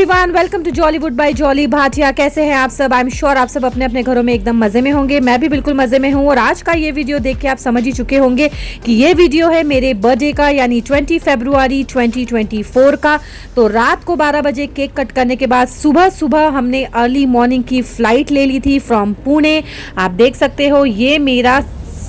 Everyone, welcome to Jollywood by Jolly Bhatia. कैसे हैं आप सब? आई एम श्योर आप सब अपने अपने घरों में एकदम मजे में होंगे। मैं भी बिल्कुल मजे में हूँ और आज का ये वीडियो देख के आप समझ ही चुके होंगे कि ये वीडियो है मेरे बर्थडे का, यानी 20 फरवरी 2024 का। तो रात को 12 बजे केक कट करने के बाद सुबह सुबह हमने अर्ली मॉर्निंग की फ्लाइट ले ली थी फ्रॉम पुणे। आप देख सकते हो ये मेरा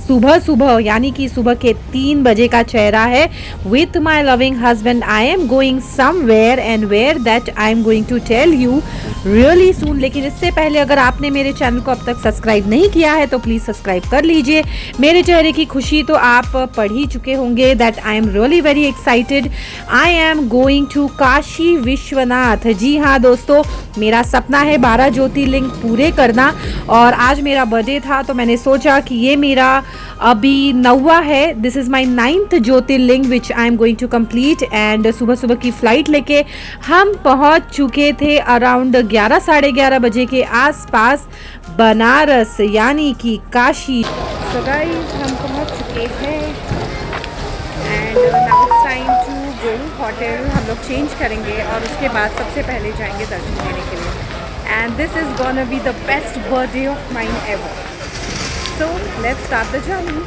सुबह सुबह यानी कि सुबह के 3 बजे का चेहरा है। With my loving husband I am going somewhere and where that I am going to tell you really soon. लेकिन इससे पहले अगर आपने मेरे चैनल को अब तक सब्सक्राइब नहीं किया है तो प्लीज़ सब्सक्राइब कर लीजिए। मेरे चेहरे की खुशी तो आप पढ़ ही चुके होंगे that I am really very excited. I am going to Kashi Vishwanath. जी हाँ दोस्तों, मेरा सपना है 12 ज्योतिर्लिंग पूरे करना और आज मेरा बर्थडे था तो मैंने सोचा कि ये मेरा अभी 9वां है। This is my 9th Jyotirlinga which I am going to complete. And सुबह सुबह की फ़्लाइट लेके हम पहुंच चुके थे अराउंड 11 साढ़े 11 बजे के आसपास बनारस यानी कि काशी। सो गाइस हम पहुंच चुके हैं and now it's time to go hotel. हम लोग चेंज करेंगे और उसके बाद सबसे पहले जाएंगे दर्शन करने के लिए। And this is gonna be the best birthday of mine ever. So let's start the journey.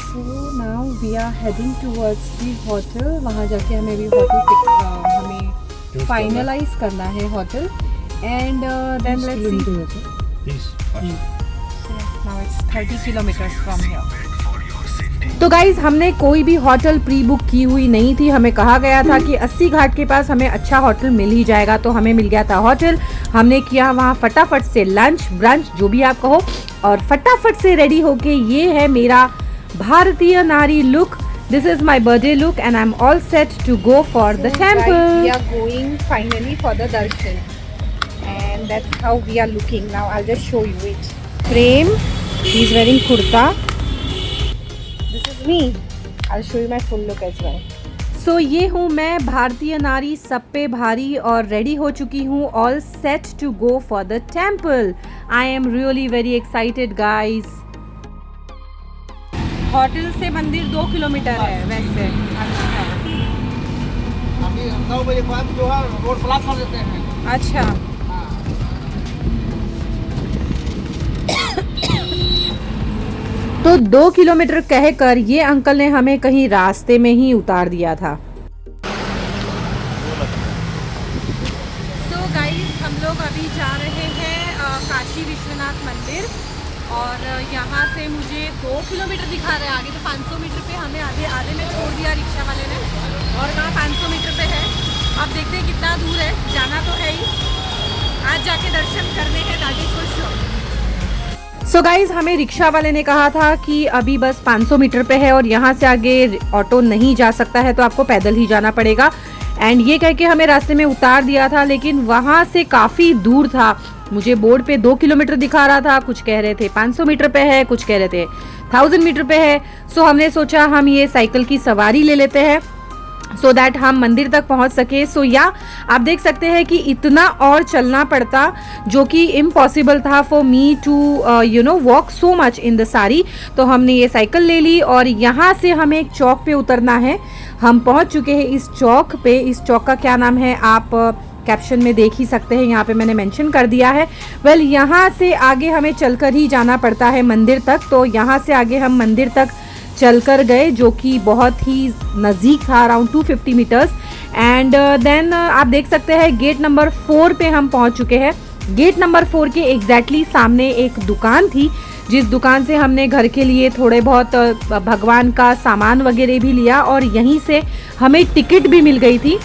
So now we are heading towards the hotel. वहाँ जाके हमें भी होटल हमें फाइनलाइज करना है hotel and then let's see. So now it's 30 kilometers from here. तो guys हमने कोई भी होटल प्री बुक की हुई नहीं थी। हमें कहा गया था कि 80 घाट के पास हमें अच्छा होटल मिल ही जाएगा, तो हमें मिल गया था होटल। हमने किया वहाँ फटाफट से लंच ब्रंच जो भी आप कहो और फटाफट से रेडी होके ये है मेरा भारतीय नारी look. This is my birthday look and I am all set to go for the temple. We are going finally for the darshan and that's how we are looking now. I will just show you it. Prem ही is wearing kurta. Me, I'll show you my full look as well. So ये हूँ मैं, भारतीय नारी सब पे भारी और रेडी हो चुकी हूँ, all set to go for the temple. I am really very excited guys. Hotel से मंदिर 2 किलोमीटर है वैसे। अभी 9 बजे बाद जो है रोड ब्लॉक कर देते हैं। अच्छा तो 2 किलोमीटर कहकर ये अंकल ने हमें कहीं रास्ते में ही उतार दिया था। So guys, हम लोग अभी जा रहे हैं काशी विश्वनाथ मंदिर और यहाँ से मुझे 2 किलोमीटर दिखा रहे हैं। आगे तो 500 मीटर पे हमें आधे में छोड़ दिया रिक्शा वाले ने और वहाँ 500 मीटर पे है। अब देखते हैं कितना दूर है, जाना तो है ही। आज जाके दर्शन करने हैं, दादी खुश हो। सो गाइज हमें रिक्शा वाले ने कहा था कि अभी बस 500 मीटर पे है और यहाँ से आगे ऑटो नहीं जा सकता है तो आपको पैदल ही जाना पड़ेगा। एंड ये कह के हमें रास्ते में उतार दिया था, लेकिन वहाँ से काफ़ी दूर था। मुझे बोर्ड पे 2 किलोमीटर दिखा रहा था, कुछ कह रहे थे 500 मीटर पे है, कुछ कह रहे थे 1000 मीटर पे है। सो हमने सोचा हम ये साइकिल की सवारी ले लेते हैं सो दैट हम मंदिर तक पहुंच सके। सो या आप देख सकते हैं कि इतना और चलना पड़ता जो कि इम्पॉसिबल था for me to walk so much in the sari. तो हमने ये साइकिल ले ली और यहाँ से हमें एक चौक पे उतरना है। हम पहुँच चुके हैं इस चौक पे। इस चौक का क्या नाम है आप कैप्शन में देख ही सकते हैं, यहाँ पे मैंने मेंशन कर दिया है। वेल यहाँ से आगे हमें चलकर ही जाना पड़ता है मंदिर तक। तो यहाँ से आगे हम मंदिर तक चलकर गए जो कि बहुत ही नज़दीक था, अराउंड 250 मीटर्स। एंड देन आप देख सकते हैं गेट नंबर 4 पे हम पहुंच चुके हैं। गेट नंबर 4 के एग्जैक्टली सामने एक दुकान थी जिस दुकान से हमने घर के लिए थोड़े बहुत भगवान का सामान वगैरह भी लिया और यहीं से हमें टिकट भी मिल गई थी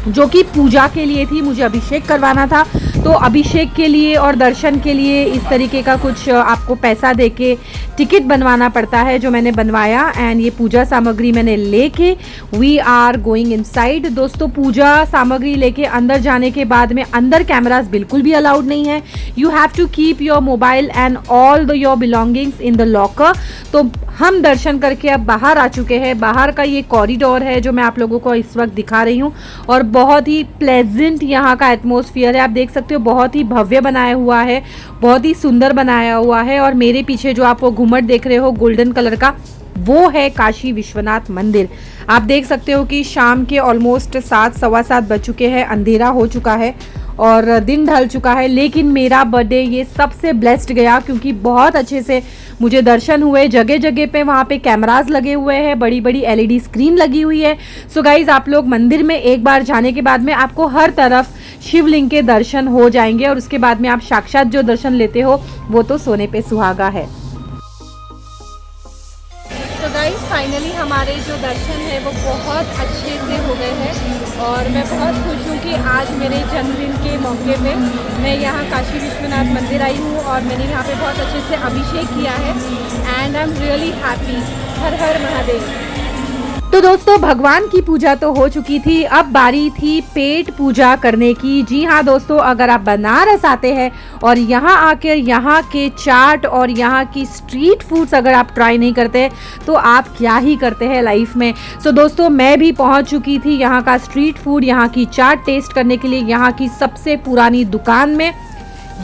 जो कि पूजा के लिए थी। मुझे अभिषेक करवाना था तो अभिषेक के लिए और दर्शन के लिए इस तरीके का कुछ आपको पैसा देके टिकट बनवाना पड़ता है जो मैंने बनवाया। एंड ये पूजा सामग्री मैंने लेके वी आर गोइंग इनसाइड। दोस्तों पूजा सामग्री लेके अंदर जाने के बाद में अंदर कैमरास बिल्कुल भी अलाउड नहीं है। You have to keep your mobile and all the your belongings in the locker. तो हम दर्शन करके अब बाहर आ चुके हैं। बाहर का ये कॉरिडोर है जो मैं आप लोगों को इस वक्त दिखा रही हूँ और बहुत ही प्लेजेंट यहाँ का एटमॉस्फेयर है। आप देख सकते हो बहुत ही भव्य बनाया हुआ है, बहुत ही सुंदर बनाया हुआ है। और मेरे पीछे जो आप वो घूमट देख रहे हो गोल्डन कलर का, वो है काशी विश्वनाथ मंदिर। आप देख सकते हो कि शाम के ऑलमोस्ट 7 सवा 7 बज चुके हैं, अंधेरा हो चुका है और दिन ढल चुका है, लेकिन मेरा बर्थडे ये सबसे ब्लेस्ड गया क्योंकि बहुत अच्छे से मुझे दर्शन हुए। जगह जगह पे वहाँ पे कैमरास लगे हुए हैं, बड़ी बड़ी LED स्क्रीन लगी हुई है। सो गाइज, आप लोग मंदिर में एक बार जाने के बाद में आपको हर तरफ शिवलिंग के दर्शन हो जाएंगे और उसके बाद में आप साक्षात जो दर्शन लेते हो वो तो सोने पे सुहागा है। तो गाइस, फाइनली हमारे जो दर्शन है वो बहुत अच्छे से हो गए हैं और मैं बहुत खुश हूँ कि आज मेरे जन्मदिन के मौके पे मैं यहाँ काशी विश्वनाथ मंदिर आई हूँ और मैंने यहाँ पे बहुत अच्छे से अभिषेक किया है and I am really happy. हर हर महादेव। तो दोस्तों, भगवान की पूजा तो हो चुकी थी, अब बारी थी पेट पूजा करने की। जी हाँ दोस्तों, अगर आप बनारस आते हैं और यहाँ आकर यहाँ के चाट और यहाँ की स्ट्रीट फूड्स अगर आप ट्राई नहीं करते तो आप क्या ही करते हैं लाइफ में। सो दोस्तों, मैं भी पहुँच चुकी थी यहाँ का स्ट्रीट फूड, यहाँ की चाट टेस्ट करने के लिए यहाँ की सबसे पुरानी दुकान में।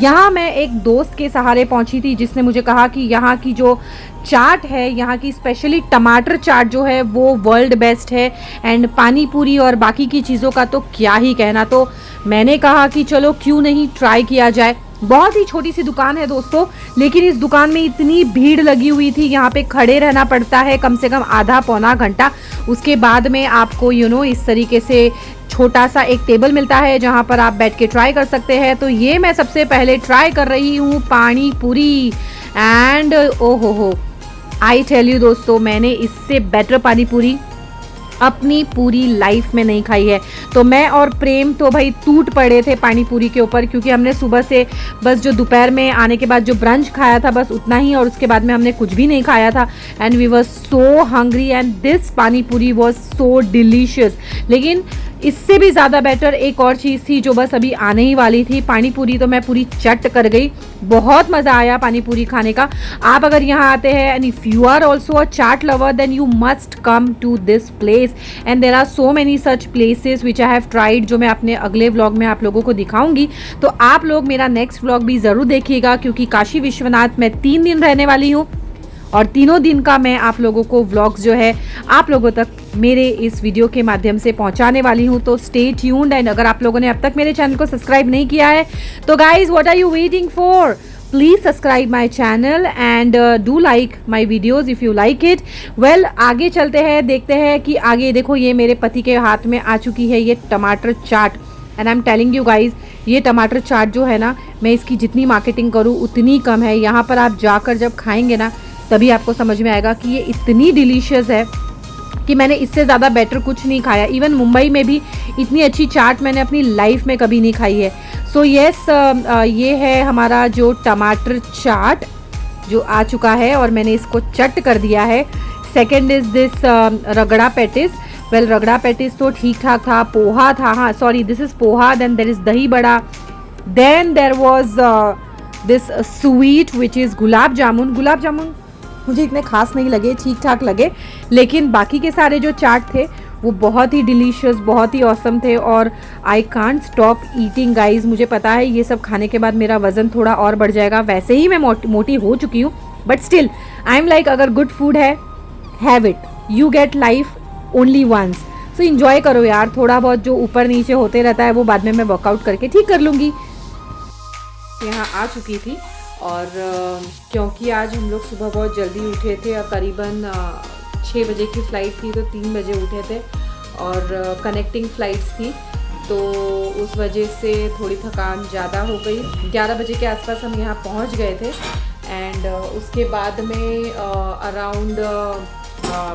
यहाँ मैं एक दोस्त के सहारे पहुँची थी जिसने मुझे कहा कि यहाँ की जो चाट है, यहाँ की स्पेशली टमाटर चाट जो है वो वर्ल्ड बेस्ट है एंड पानी पूरी और बाकी की चीज़ों का तो क्या ही कहना। तो मैंने कहा कि चलो क्यों नहीं ट्राई किया जाए। बहुत ही छोटी सी दुकान है दोस्तों, लेकिन इस दुकान में इतनी भीड़ लगी हुई थी, यहाँ पे खड़े रहना पड़ता है कम से कम आधा पौना घंटा। उसके बाद में आपको इस तरीके से छोटा सा एक टेबल मिलता है जहाँ पर आप बैठ के ट्राई कर सकते हैं। तो ये मैं सबसे पहले ट्राई कर रही हूँ पानी पूरी एंड ओहो हो, आई टेल यू दोस्तों, मैंने इससे बेटर पानी पूरी अपनी पूरी लाइफ में नहीं खाई है। तो मैं और प्रेम तो भाई टूट पड़े थे पानी पूरी के ऊपर, क्योंकि हमने सुबह से बस जो दोपहर में आने के बाद जो ब्रंच खाया था बस उतना ही, और उसके बाद में हमने कुछ भी नहीं खाया था and we were so hungry and this pani puri was so delicious. लेकिन इससे भी ज़्यादा बेटर एक और चीज़ थी जो बस अभी आने ही वाली थी। पानी पूरी तो मैं पूरी चट कर गई, बहुत मज़ा आया पानी पूरी खाने का। आप अगर यहाँ आते हैं and if you are also a chaat lover then you must come to this place and there are so many such places which I have tried, जो मैं अपने अगले व्लॉग में आप लोगों को दिखाऊंगी। तो आप लोग मेरा नेक्स्ट व्लॉग भी ज़रूर देखिएगा, क्योंकि काशी विश्वनाथ में 3 दिन रहने वाली हूँ और तीनों दिन का मैं आप लोगों को व्लॉग्स जो है आप लोगों तक मेरे इस वीडियो के माध्यम से पहुंचाने वाली हूं। तो स्टे ट्यून्ड एंड अगर आप लोगों ने अब तक मेरे चैनल को सब्सक्राइब नहीं किया है तो guys, what are you waiting for? Please subscribe my channel and do like my videos if you like it. Well, आगे चलते हैं, देखते हैं कि आगे देखो ये मेरे पति के हाथ में आ चुकी है ये टमाटर chaat and I am telling you guys, ये टमाटर चाट जो है ना, मैं इसकी जितनी मार्केटिंग करूँ उतनी कम है। यहाँ पर आप जाकर जब खाएंगे ना तभी आपको समझ में आएगा कि ये इतनी डिलीशियस है कि मैंने इससे ज़्यादा बेटर कुछ नहीं खाया। इवन मुंबई में भी इतनी अच्छी चाट मैंने अपनी लाइफ में कभी नहीं खाई है। सो येस, ये है हमारा जो टमाटर चाट जो आ चुका है और मैंने इसको चट कर दिया है। Second is this ragda pattice. Well, ragda pattice तो ठीक ठाक था, पोहा था, हाँ sorry this is poha, then there is dahi bada, then there was this sweet which is gulab jamun. Gulab jamun मुझे इतने खास नहीं लगे, ठीक ठाक लगे, लेकिन बाकी के सारे जो चाट थे वो बहुत ही डिलीशियस, बहुत ही ऑसम थे और I can't stop eating guys. मुझे पता है ये सब खाने के बाद मेरा वज़न थोड़ा और बढ़ जाएगा, वैसे ही मैं मोटी हो चुकी हूँ, but still I am like अगर गुड फूड है, have it, you get life only once. So enjoy करो यार, थोड़ा बहुत जो ऊपर नीचे होते रहता है वो बाद में मैं वर्कआउट करके ठीक कर लूँगी। यहाँ आ चुकी थी और क्योंकि आज हम लोग सुबह बहुत जल्दी उठे थे और करीबन 6 बजे की फ़्लाइट थी तो 3 बजे उठे थे और कनेक्टिंग फ़्लाइट्स थी, तो उस वजह से थोड़ी थकान ज़्यादा हो गई। 11 बजे के आसपास हम यहाँ पहुँच गए थे एंड उसके बाद में अराउंड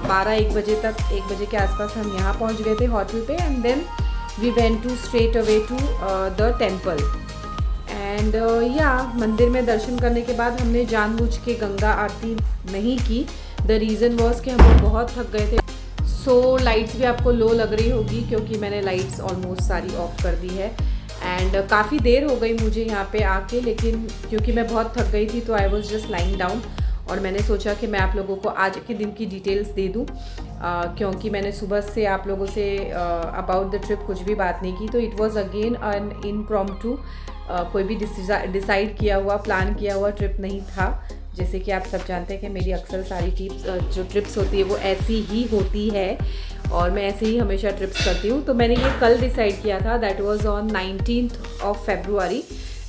12-1 बजे तक, 1 बजे के आसपास हम यहाँ पहुँच गए थे होटल पे and then we went to straight away to the temple and मंदिर में दर्शन करने के बाद हमने जानबूझ के गंगा आरती नहीं की। द रीज़न वॉज कि हम लोग बहुत थक गए थे। सो लाइट्स भी आपको लो लग रही होगी क्योंकि मैंने लाइट्स ऑलमोस्ट सारी ऑफ कर दी है एंड काफ़ी देर हो गई मुझे यहाँ पे आके, लेकिन क्योंकि मैं बहुत थक गई थी तो I was just lying down और मैंने सोचा कि मैं आप लोगों को आज के दिन की डिटेल्स दे दूं, क्योंकि मैंने सुबह से आप लोगों से अबाउट द ट्रिप कुछ भी बात नहीं की। तो it was again an impromptu, कोई भी डिसाइड किया हुआ, प्लान किया हुआ ट्रिप नहीं था। जैसे कि आप सब जानते हैं कि मेरी अक्सर सारी ट्रिप्स होती है वो ऐसी ही होती है और मैं ऐसे ही हमेशा ट्रिप्स करती हूँ। तो मैंने ये कल डिसाइड किया था, that was on 19th of February।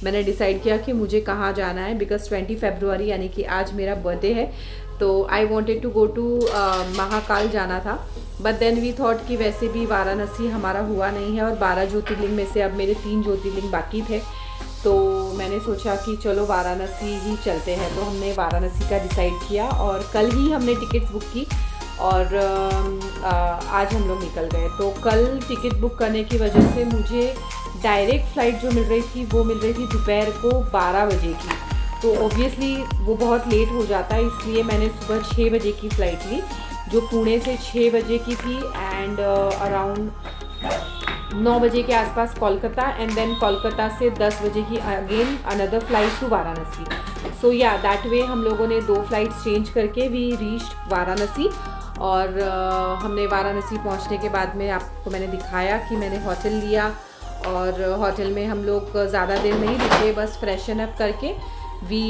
मैंने डिसाइड किया कि मुझे कहाँ जाना है, बिकॉज 20 फरवरी यानी कि आज मेरा बर्थडे है। तो I wanted to go to Mahakal जाना था, बट देन वी थॉट कि वैसे भी वाराणसी हमारा हुआ नहीं है और 12 ज्योतिर्लिंग में से अब मेरे 3 ज्योतिर्लिंग बाकी थे। तो मैंने सोचा कि चलो वाराणसी ही चलते हैं। तो हमने वाराणसी का डिसाइड किया और कल ही हमने टिकट्स बुक की और आज हम लोग निकल गए। तो कल टिकट बुक करने की वजह से मुझे डायरेक्ट फ़्लाइट जो मिल रही थी वो मिल रही थी दोपहर को 12 बजे की। तो ऑब्वियसली वो बहुत लेट हो जाता है, इसलिए मैंने सुबह 6 बजे की फ़्लाइट ली जो पुणे से 6 बजे की थी एंड अराउंड 9 बजे के आसपास कोलकाता, एंड देन कोलकाता से 10 बजे की again another flight to Varanasi. So yeah that way हम लोगों ने 2 फ्लाइट्स चेंज करके वी रीच्ड वाराणसी। और हमने वाराणसी पहुंचने के बाद में आपको मैंने दिखाया कि मैंने होटल लिया और होटल में हम लोग ज़्यादा देर नहीं रुके, बस फ्रेशन अप करके we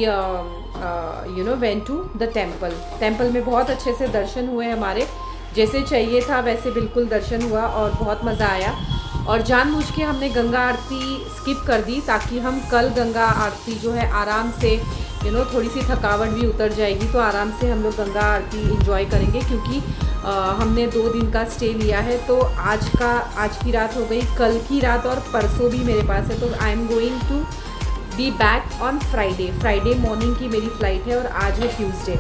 went to the temple में बहुत अच्छे से दर्शन हुए हमारे, जैसे चाहिए था वैसे बिल्कुल दर्शन हुआ और बहुत मज़ा आया। और जानबूझ के हमने गंगा आरती स्किप कर दी ताकि हम कल गंगा आरती जो है आराम से थोड़ी सी थकावट भी उतर जाएगी तो आराम से हम लोग गंगा आरती इंजॉय करेंगे, क्योंकि हमने 2 दिन का स्टे लिया है। तो आज की रात हो गई, कल की रात और परसों भी मेरे पास है। तो I am going to be back on Friday morning की मेरी फ़्लाइट है और आज है ट्यूसडे।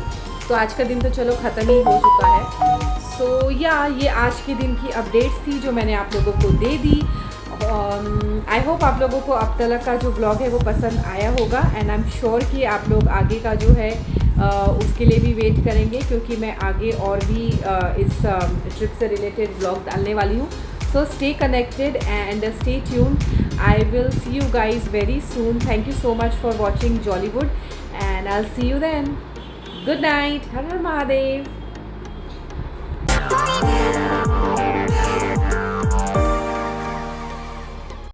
तो आज का दिन तो चलो ख़त्म ही हो चुका है। सो ये आज के दिन की अपडेट्स थी जो मैंने आप लोगों को दे दी। आई होप आप लोगों को अब तक का जो व्लॉग है वो पसंद आया होगा एंड आई एम श्योर कि आप लोग आगे का जो है उसके लिए भी वेट करेंगे, क्योंकि मैं आगे और भी इस ट्रिप से रिलेटेड व्लॉग डालने वाली हूँ। So stay connected and stay tuned. I will see you guys very soon. Thank you so much for watching Jollywood and I will see you then. Good night. हर हर महादेव।